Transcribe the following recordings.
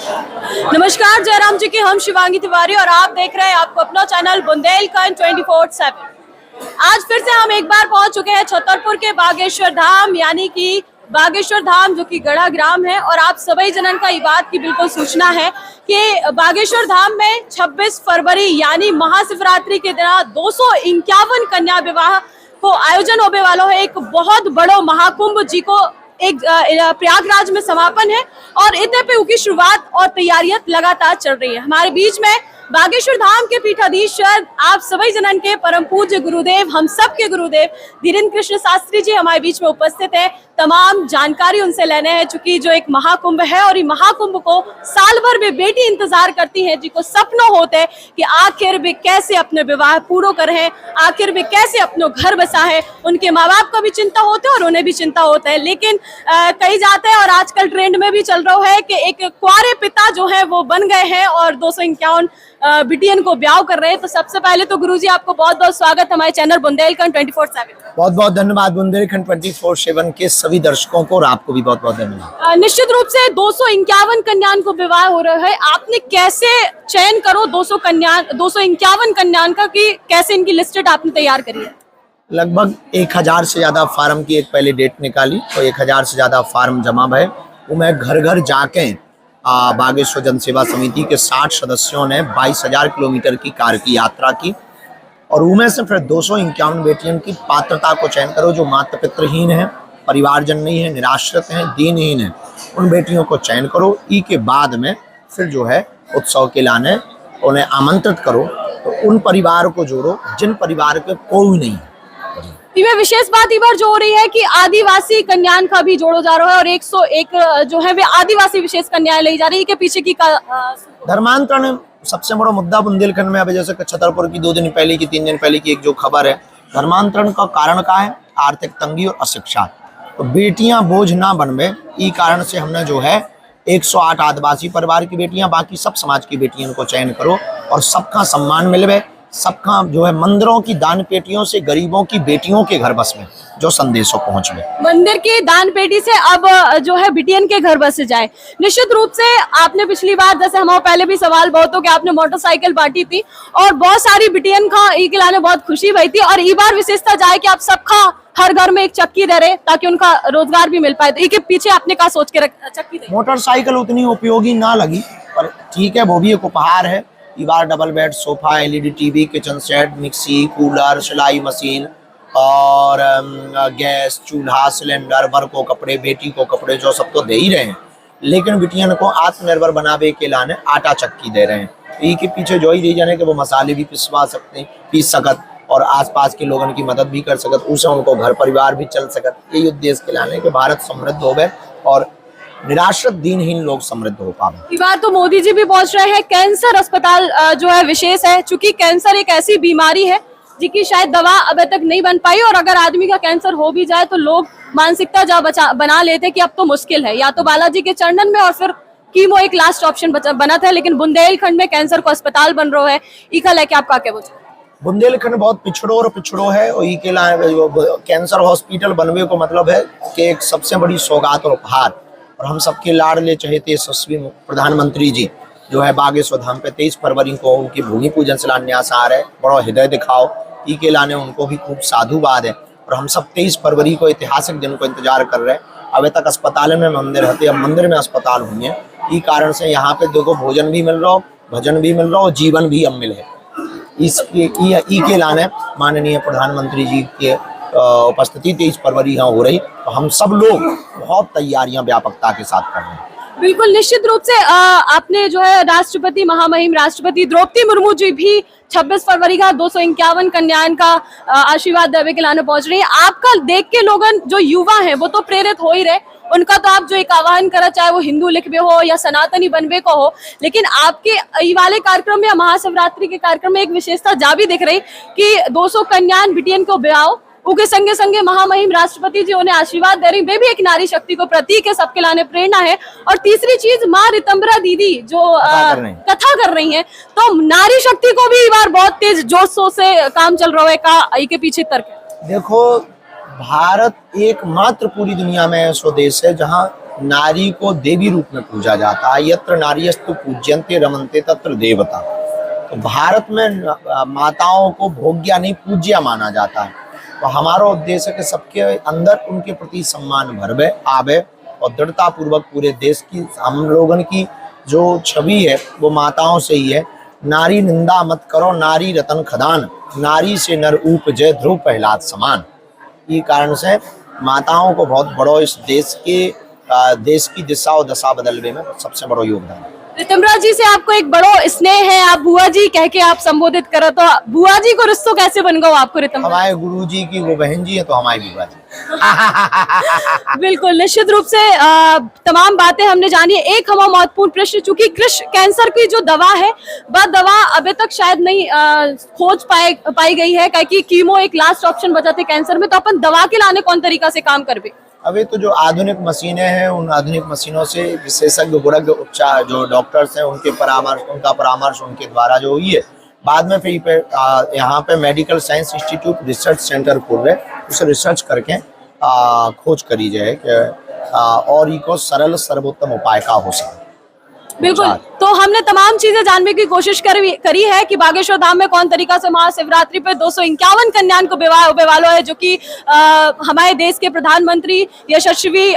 नमस्कार, जयराम जी की हम शिवांगी तिवारी और आप देख रहे हैं आपको अपना चैनल बुंदेलखंड 24/7। आज फिर से हम एक बार पहुंच चुके हैं छतरपुर के बागेश्वर धाम, यानी कि बागेश्वर धाम जो कि गढ़ा ग्राम है। और आप सभी जनन का ये बात की बिल्कुल सूचना है कि बागेश्वर धाम में 26 फरवरी यानी महाशिवरात्रि के दिन 251 कन्या विवाह को आयोजन होने वाला है। एक बहुत बड़ो महाकुंभ जी को एक प्रयागराज में समापन है और इतने पे उसकी शुरुआत और तैयारियां लगातार चल रही है। हमारे बीच में बागेश्वर धाम के पीठाधीश्वर आप सभी जनन के परम पूज्य गुरुदेव, हम सब के गुरुदेव धीरेन्द्र कृष्ण शास्त्री जी हमारे बीच में उपस्थित है। तमाम जानकारी उनसे लेने हैं, चूंकि जो एक महाकुंभ है और ये महाकुंभ को साल भर में बेटी इंतजार करती है, जिनको सपनों होते हैं कि आखिर वे कैसे अपने विवाह पूरा करें, आखिर वे कैसे अपनो घर बसा है। उनके माँ बाप को भी चिंता होती है और उन्हें भी चिंता होता है। लेकिन कही जाते हैं और आजकल ट्रेंड में भी चल रहा है कि एक कुंवारे पिता जो है वो बन गए हैं और 251 बिटियन को ब्याह कर रहे हैं। तो सबसे पहले तो गुरुजी आपको बहुत बहुत स्वागत हमारे चैनल बुंदेलखंड 24/7। बहुत बहुत धन्यवाद बुंदेलखंड 24/7 के सभी दर्शकों को और आपको भी बहुत बहुत धन्यवाद। निश्चित रूप से 251 कन्यान को विवाह हो रहा है, आपने कैसे चयन करो 251 कन्यान का, कि कैसे इनकी लिस्टेड आपने तैयार करी है? लगभग 1000 से ज्यादा फार्म की एक पहले डेट निकाली और 1000 से ज्यादा फार्म जमा भय। वो मैं घर घर जाके बागेश्वर जनसेवा समिति के 60 सदस्यों ने 22,000 किलोमीटर की कार की यात्रा की और उनमें से फिर 251 बेटियों की पात्रता को चयन करो जो माता पितृहीन है, परिवारजन नहीं है, निराश्रित हैं, दीनहीन है। उन बेटियों को चयन करो। ई के बाद में फिर जो है उत्सव के लाने उन्हें आमंत्रित करो। तो उन परिवार को जोड़ो जिन परिवार के कोई नहीं है। इसमें विशेष बात इबार जो हो रही है कि आदिवासी कन्यान का भी जोड़ो जा रहा है और 101 जो है वे आदिवासी विशेष कन्याएं ली जा रही है। के पीछे की धर्मांतरण सबसे बड़ा मुद्दा बुंदेलखंड में। अब जैसे छतरपुर की 2 दिन पहले की 3 दिन पहले की एक जो खबर है, धर्मांतरण का कारण क्या है? आर्थिक तंगी और अशिक्षा। तो बेटियां बोझ ना बनवे, ई कारण से हमने जो है 108 आदिवासी परिवार की बेटियां, बाकी सब समाज की बेटियों को चयन करो और सबका सम्मान मिलवे। सबका जो है मंदिरों की दान पेटियों से गरीबों की बेटियों के घर बस में जो संदेशों पहुंच गए। मंदिर की दान पेटी से अब जो है बिटियन के घर बस जाए। निश्चित रूप से आपने पिछली बार, जैसे हमारे पहले भी सवाल बहुत हो कि आपने मोटरसाइकिल बांटी थी और बहुत सारी बिटियन का ई के लाने बहुत खुशी हुई थी और ई बार विशेषता जाए कि आप सबका हर घर में एक चक्की दे रहे ताकि उनका रोजगार भी मिल पाए। तो इसके पीछे आपने कहा सोच के चक्की दे? मोटरसाइकिल उतनी उपयोगी ना लगी, पर ठीक है, वो भी एक उपहार है। ई बार double bed, sofa, LED TV, kitchen set, mixie, cooler, सिलाई मशीन और गैस, चूल्हा, सिलेंडर, बर को कपड़े, बेटी को कपड़े, जो सब तो दे ही रहे हैं। लेकिन बिटियन को आत्मनिर्भर बनावे के लाने आटा चक्की दे रहे हैं। ई के पीछे जो ही रीजन है कि वो मसाले भी पिसवा सकते हैं, पीस सकत और आसपास के लोगों की मदद भी कर सकत, उससे उनको घर परिवार भी चल सकत। यही उद्देश्य के लाने कि भारत समृद्ध हो गए और निराश्रित दीनहीन लोग समृद्ध हो पाए। इस बार तो मोदी जी भी पहुंच रहे हैं। कैंसर अस्पताल जो है विशेष है, चूंकि कैंसर एक ऐसी बीमारी है जिसकी शायद दवा अभी तक नहीं बन पाई और अगर आदमी का कैंसर हो भी जाए तो लोग मानसिकता बना लेते कि अब तो मुश्किल है, या तो बालाजी के चरणन में और फिर कीमो एक लास्ट ऑप्शन बना था। लेकिन बुंदेलखंड में कैंसर को अस्पताल बन रहा है, इका लेके आपका क्या बोल? बुंदेलखंड बहुत पिछड़ो है और ई के कैंसर हॉस्पिटल बनवे को मतलब है कि एक सबसे बड़ी सौगात और उपहार। और हम सबके लाडले चहेते यशस्वी प्रधानमंत्री जी जो है बागेश्वर धाम पे 23 फरवरी को उनकी भूमि पूजन शिलान्यास आ रहे हैं। बड़ा हृदय दिखाओ, ई के लाने उनको भी खूब साधुवाद है। और हम सब 23 फरवरी को ऐतिहासिक दिन को इंतजार कर रहे हैं। अभी तक अस्पताल में मंदिर है, अब मंदिर में अस्पताल हुई है। ई कारण से यहाँ पे देखो भोजन भी मिल रहा हो, भजन भी मिल रहा हो, जीवन भी अब मिले। ई के लाने माननीय प्रधानमंत्री जी के उपस्थिति 23 फरवरी यहाँ हो रही, तो हम सब लोग बहुत तैयारियां व्यापकता के साथ कर रहे हैं। बिल्कुल, निश्चित रूप से आपने जो है राष्ट्रपति, महामहिम राष्ट्रपति द्रौपदी मुर्मू जी भी 26 फरवरी का 251 कन्यान का आशीर्वाद देवे के लाने पहुंच रही है। आपका देख के लोगन जो युवा है वो तो प्रेरित हो ही रहे, उनका तो आप जो एक आह्वान करा, चाहे वो हिंदू लिखबे हो या सनातनी बनबे को हो, लेकिन आपके ई वाले कार्यक्रम में, महाशिवरात्रि के कार्यक्रम में एक विशेषता जा भी दिख रही कि 200 कन्यान बिटियन को ब्याह, उनके संगे संगे महामहिम राष्ट्रपति जी उन्हें आशीर्वाद दे रही। वे भी एक नारी शक्ति को प्रतीक है, सबके लाने प्रेरणा है। और तीसरी चीज, माँ रितंबरा दीदी जो कथा कर रही हैं, तो नारी शक्ति को भी बार बहुत तेज जोशों से काम चल रहा है का के पीछे तर्क? देखो, भारत एकमात्र पूरी दुनिया में ऐसा देश है जहाँ नारी को देवी रूप में पूजा जाता है। यत्र नार्यस्तु पूज्यन्ते रमन्ते तत्र देवता। तो भारत में माताओं को भोग्या नहीं पूज्या माना जाता है। तो हमारा उद्देश्य है कि सबके अंदर उनके प्रति सम्मान भरवे आवे और दृढ़ता पूर्वक पूरे देश की हम लोगन की जो छवि है वो माताओं से ही है। नारी निंदा मत करो, नारी रतन खदान, नारी से नर उपजे ध्रुव प्रहलाद समान। ये कारण से माताओं को बहुत बड़ो इस देश की दिशा और दशा बदलने में सबसे बड़ा योगदान है। रितमराज जी से आपको एक बड़ो स्नेह है, आप बुआ जी कह के आप संबोधित करो, तो बुआ जी को रिश्तों कैसे बन गए आपको रितमराज? हमारे गुरु जी की वो बहन जी है तो हमारी बुआ जी। बिल्कुल, निश्चित रूप से तमाम बातें हमने जानी। एक हमारा महत्वपूर्ण प्रश्न, चूंकि कैंसर की जो दवा है वह दवा अभी तक शायद नहीं खोज पाई गई है, क्योंकि कीमो एक लास्ट ऑप्शन बचा थे कैंसर में, तो अपन दवा के लाने कौन तरीका से काम करबे? अभी तो जो आधुनिक मशीनें हैं उन आधुनिक मशीनों से विशेषज्ञ गुणज्ञ उपचार जो डॉक्टर्स हैं उनका परामर्श उनके द्वारा जो हुई है। बाद में फिर यहाँ पे medical science institute research centre खोल रहे, उसे रिसर्च करके खोज करी जाए कि और इको सरल सर्वोत्तम उपाय का हो सके। बिल्कुल, तो हमने तमाम चीजें जानने की कोशिश करी है कि बागेश्वर धाम में कौन तरीका से महाशिवरात्रि पे 251 कन्यान को विवाह वालो है, जो कि हमारे देश के प्रधानमंत्री यशस्वी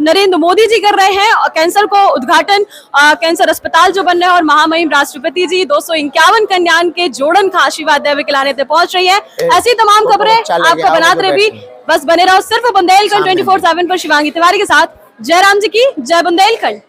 नरेंद्र मोदी जी कर रहे हैं। और कैंसर को उद्घाटन कैंसर अस्पताल जो बन रहे हैं, और महामहिम राष्ट्रपति जी 251 कन्यान के जोड़न का आशीर्वाद देवे के लाने पहुंच रही है। ऐसी तमाम खबरें आपको बनाते रहे भी बस बने रहो सिर्फ बुंदेलखंड 24/7 पर। शिवांगी तिवारी के साथ जयराम जी की जय बुंदेलखंड।